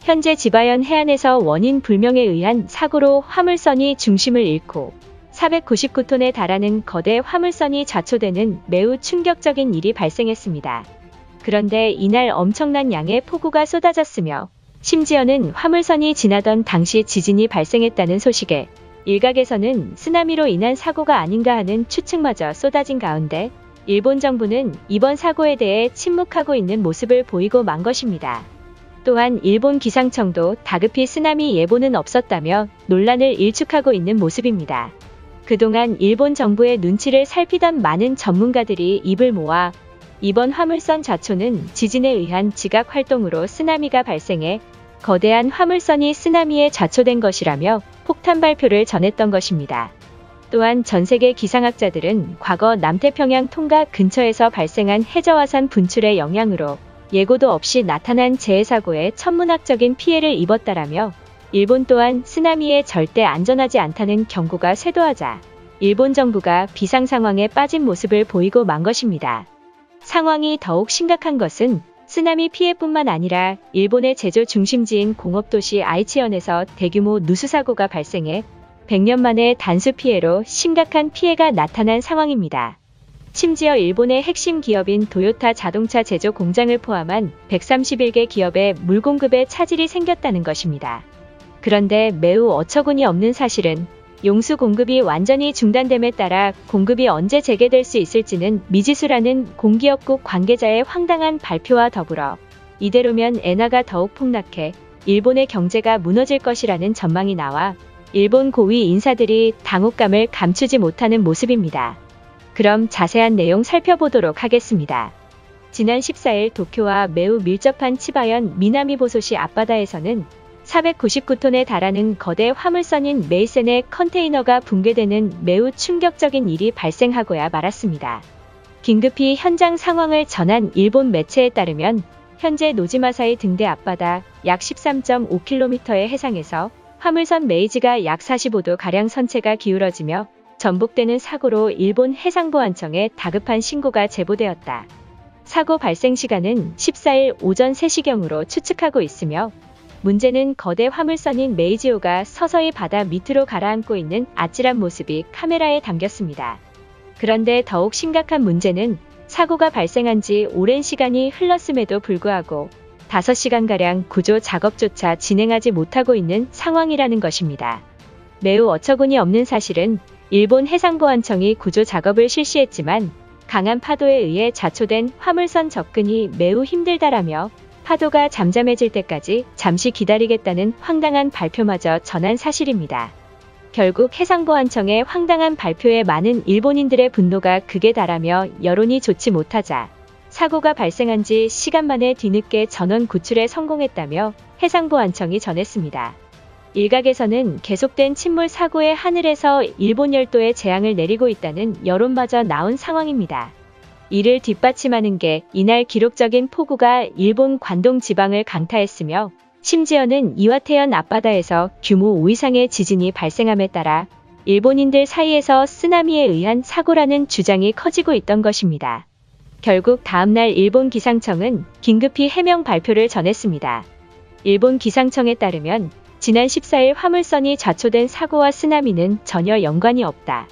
현재 지바현 해안에서 원인 불명에 의한 사고로 화물선이 중심을 잃고 499톤에 달하는 거대 화물선이 좌초되는 매우 충격적인 일이 발생했습니다. 그런데 이날 엄청난 양의 폭우가 쏟아졌으며 심지어는 화물선이 지나던 당시 지진이 발생했다는 소식에 일각에서는 쓰나미로 인한 사고가 아닌가 하는 추측마저 쏟아진 가운데 일본 정부는 이번 사고에 대해 침묵하고 있는 모습을 보이고 만 것입니다. 또한 일본 기상청도 다급히 쓰나미 예보는 없었다며 논란을 일축하고 있는 모습입니다. 그동안 일본 정부의 눈치를 살피던 많은 전문가들이 입을 모아 이번 화물선 좌초는 지진에 의한 지각 활동으로 쓰나미가 발생해 거대한 화물선이 쓰나미에 좌초된 것이라며 폭탄 발표를 전했던 것입니다. 또한 전세계 기상학자들은 과거 남태평양 통가 근처에서 발생한 해저화산 분출의 영향으로 예고도 없이 나타난 재해사고에 천문학적인 피해를 입었다라며 일본 또한 쓰나미에 절대 안전하지 않다는 경고가 쇄도하자 일본 정부가 비상 상황에 빠진 모습을 보이고 만 것입니다. 상황이 더욱 심각한 것은 쓰나미 피해뿐만 아니라 일본의 제조 중심지인 공업도시 아이치현에서 대규모 누수사고가 발생해 100년 만에 단수 피해로 심각한 피해가 나타난 상황입니다. 심지어 일본의 핵심 기업인 도요타 자동차 제조 공장을 포함한 131개 기업에 물 공급에 차질이 생겼다는 것입니다. 그런데 매우 어처구니 없는 사실은 용수 공급이 완전히 중단됨에 따라 공급이 언제 재개될 수 있을지는 미지수라는 공기업국 관계자의 황당한 발표와 더불어 이대로면 엔화가 더욱 폭락해 일본의 경제가 무너질 것이라는 전망이 나와 일본 고위 인사들이 당혹감을 감추지 못하는 모습입니다. 그럼 자세한 내용 살펴보도록 하겠습니다. 지난 14일 도쿄와 매우 밀접한 치바현 미나미보소시 앞바다에서는 499톤에 달하는 거대 화물선인 메이센의 컨테이너가 붕괴되는 매우 충격적인 일이 발생하고야 말았습니다. 긴급히 현장 상황을 전한 일본 매체에 따르면 현재 노지마사이 등대 앞바다 약 13.5km의 해상에서 화물선 메이지가 약 45도가량 선체가 기울어지며 전복되는 사고로 일본 해상보안청에 다급한 신고가 제보되었다. 사고 발생 시간은 14일 오전 3시경으로 추측하고 있으며 문제는 거대 화물선인 메이지호가 서서히 바다 밑으로 가라앉고 있는 아찔한 모습이 카메라에 담겼습니다. 그런데 더욱 심각한 문제는 사고가 발생한 지 오랜 시간이 흘렀음에도 불구하고 5시간가량 구조 작업조차 진행하지 못하고 있는 상황이라는 것입니다. 매우 어처구니 없는 사실은 일본 해상보안청이 구조 작업을 실시했지만 강한 파도에 의해 좌초된 화물선 접근이 매우 힘들다라며 파도가 잠잠해질 때까지 잠시 기다리겠다는 황당한 발표마저 전한 사실입니다. 결국 해상보안청의 황당한 발표에 많은 일본인들의 분노가 극에 달하며 여론이 좋지 못하자 사고가 발생한 지 시간 만에 뒤늦게 전원 구출에 성공했다며 해상보안청이 전했습니다. 일각에서는 계속된 침몰 사고에 하늘에서 일본 열도에 재앙을 내리고 있다는 여론마저 나온 상황입니다. 이를 뒷받침하는 게 이날 기록적인 폭우가 일본 관동 지방을 강타했으며 심지어는 이와테현 앞바다에서 규모 5 이상의 지진이 발생함에 따라 일본인들 사이에서 쓰나미에 의한 사고라는 주장이 커지고 있던 것입니다. 결국 다음날 일본 기상청은 긴급히 해명 발표를 전했습니다. 일본 기상청에 따르면 지난 14일 화물선이 좌초된 사고와 쓰나미는 전혀 연관이 없다.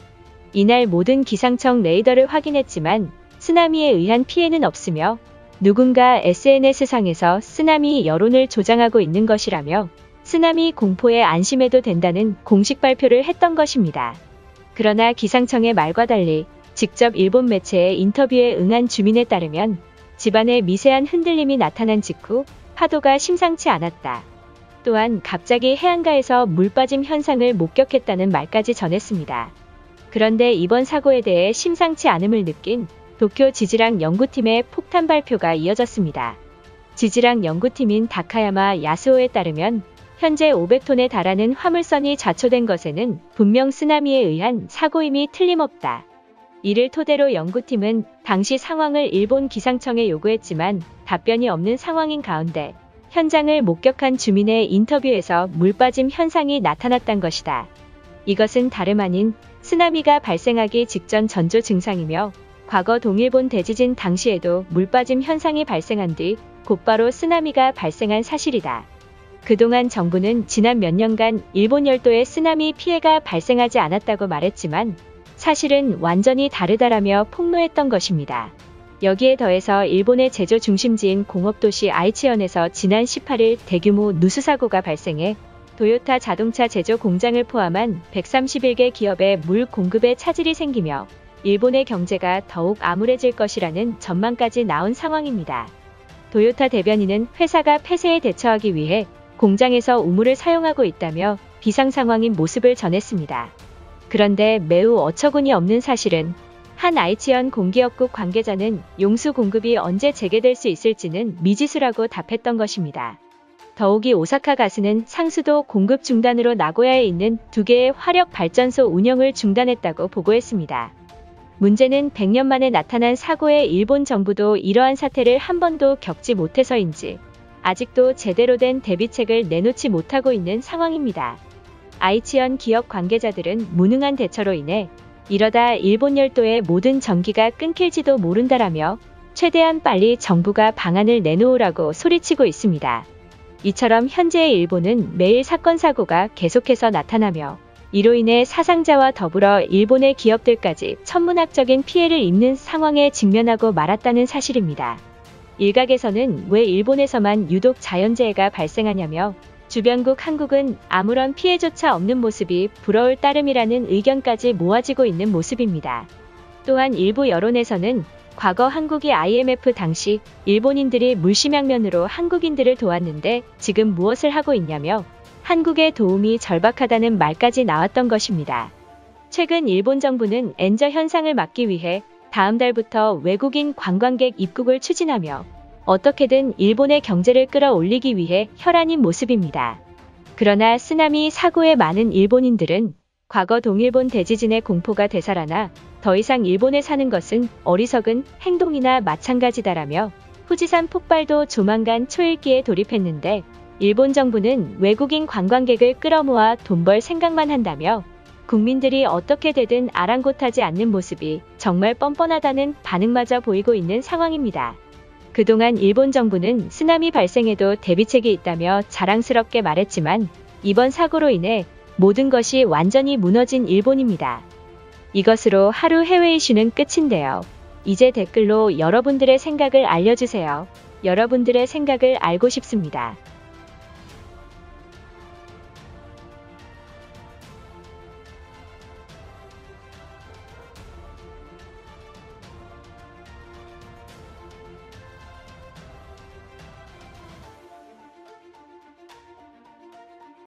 이날 모든 기상청 레이더를 확인했지만 쓰나미에 의한 피해는 없으며 누군가 SNS상에서 쓰나미 여론을 조장하고 있는 것이라며 쓰나미 공포에 안심해도 된다는 공식 발표를 했던 것입니다. 그러나 기상청의 말과 달리 직접 일본 매체의 인터뷰에 응한 주민에 따르면 집안에 미세한 흔들림이 나타난 직후 파도가 심상치 않았다. 또한 갑자기 해안가에서 물빠짐 현상을 목격했다는 말까지 전했습니다. 그런데 이번 사고에 대해 심상치 않음을 느낀 도쿄 지질학 연구팀의 폭탄 발표가 이어졌습니다. 지질학 연구팀인 다카야마 야스오에 따르면 현재 500톤에 달하는 화물선이 좌초된 것에는 분명 쓰나미에 의한 사고임이 틀림없다. 이를 토대로 연구팀은 당시 상황을 일본 기상청에 요구했지만 답변이 없는 상황인 가운데 현장을 목격한 주민의 인터뷰에서 물빠짐 현상이 나타났던 것이다. 이것은 다름 아닌 쓰나미가 발생하기 직전 전조 증상이며 과거 동일본 대지진 당시에도 물빠짐 현상이 발생한 뒤 곧바로 쓰나미가 발생한 사실이다. 그동안 정부는 지난 몇 년간 일본 열도에 쓰나미 피해가 발생하지 않았다고 말했지만 사실은 완전히 다르다라며 폭로했던 것입니다. 여기에 더해서 일본의 제조 중심지인 공업도시 아이치현에서 지난 18일 대규모 누수 사고가 발생해 도요타 자동차 제조 공장을 포함한 131개 기업의 물 공급에 차질이 생기며 일본의 경제가 더욱 암울해질 것이라는 전망까지 나온 상황입니다. 도요타 대변인은 회사가 폐쇄에 대처하기 위해 공장에서 우물을 사용하고 있다며 비상 상황인 모습을 전했습니다. 그런데 매우 어처구니 없는 사실은 한 아이치현 공기업국 관계자는 용수 공급이 언제 재개될 수 있을지는 미지수라고 답했던 것입니다. 더욱이 오사카 가스는 상수도 공급 중단으로 나고야에 있는 2개의 화력 발전소 운영을 중단했다고 보고했습니다. 문제는 100년 만에 나타난 사고에 일본 정부도 이러한 사태를 한 번도 겪지 못해서인지 아직도 제대로 된 대비책을 내놓지 못하고 있는 상황입니다. 아이치현 기업 관계자들은 무능한 대처로 인해 이러다 일본 열도의 모든 전기가 끊길지도 모른다라며 최대한 빨리 정부가 방안을 내놓으라고 소리치고 있습니다. 이처럼 현재의 일본은 매일 사건 사고가 계속해서 나타나며 이로 인해 사상자와 더불어 일본의 기업들까지 천문학적인 피해를 입는 상황에 직면하고 말았다는 사실입니다. 일각에서는 왜 일본에서만 유독 자연재해가 발생하냐며 주변국 한국은 아무런 피해조차 없는 모습이 부러울 따름이라는 의견까지 모아지고 있는 모습입니다. 또한 일부 여론에서는 과거 한국이 IMF 당시 일본인들이 물심양면으로 한국인들을 도왔는데 지금 무엇을 하고 있냐며 한국의 도움이 절박하다는 말까지 나왔던 것입니다. 최근 일본 정부는 엔저 현상을 막기 위해 다음 달부터 외국인 관광객 입국을 추진하며 어떻게든 일본의 경제를 끌어올리기 위해 혈안인 모습입니다. 그러나 쓰나미 사고에 많은 일본인들은 과거 동일본 대지진의 공포가 되살아나 더 이상 일본에 사는 것은 어리석은 행동이나 마찬가지다라며 후지산 폭발도 조만간 초읽기에 돌입했는데 일본 정부는 외국인 관광객을 끌어모아 돈 벌 생각만 한다며 국민들이 어떻게 되든 아랑곳하지 않는 모습이 정말 뻔뻔하다는 반응마저 보이고 있는 상황입니다. 그동안 일본 정부는 쓰나미 발생에도 대비책이 있다며 자랑스럽게 말했지만 이번 사고로 인해 모든 것이 완전히 무너진 일본입니다. 이것으로 하루 해외 이슈는 끝인데요. 이제 댓글로 여러분들의 생각을 알려주세요. 여러분들의 생각을 알고 싶습니다.